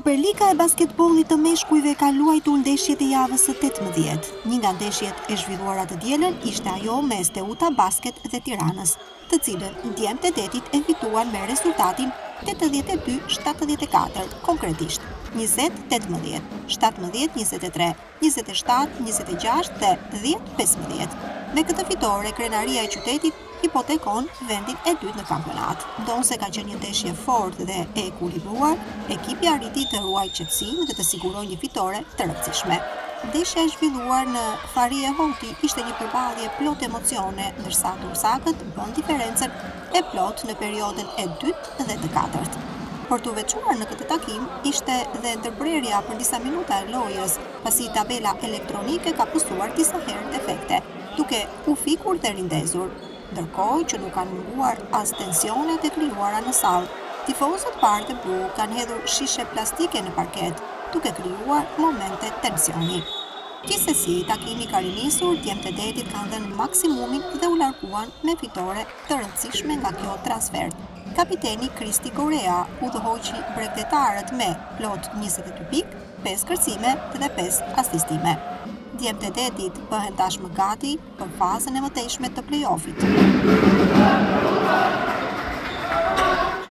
Superliga e basketbollit të meshkujve ka luajtur ndeshjet e javës së 18. Një nga ndeshjet e zhvilluara të dielën ishte ajo mes Teuta Basket dhe Tiranës, të cilën ndjemtë e detit e fituan me rezultatin 82-74, konkretisht 20-18, 17-23, 27-26 dhe 10-15. Me këtë fitore, krenaria e qytetit hipotekon vendin e dytë në kampionat. Ndonse ka qenë një ndeshje fortë dhe e ekuilibruar, ekipi arriti të ruajë qetësinë dhe të sigurojë një fitore të rëndësishme. Ndeshja e zhvilluar në Farie Hoti ishte një përballje plot emocione, ndërsa tursakët bën diferencën e plot në periudhën e dytë dhe të katërt. Për të veçuar në këtë takim ishte dhe ndërprerja për disa minuta e lojës, pasi tabela elektronike ka pësuar disa herë defekte, duke u fikur dhe rindezur, ndërkohë që nuk kanë munguar as tensionet e krijuara në sallë. Tifozët parë dhe blu kanë hedhur shishe plastike në parket, duke krijuar momente tensioni. Gjithsesi, takimi ka rinisur, djemtë e detit kanë dhënë maksimumin dhe u larguan me fitore të rëndësishme nga kjo transfert. Kapiteni Kristi Korea udhëhoqi bregdetarët me plot 22 pikë, 5 kërcime dhe 5 asistime. Djemtë e detit bëhen tashmë gati për fazën e mëtejshme të play-offit.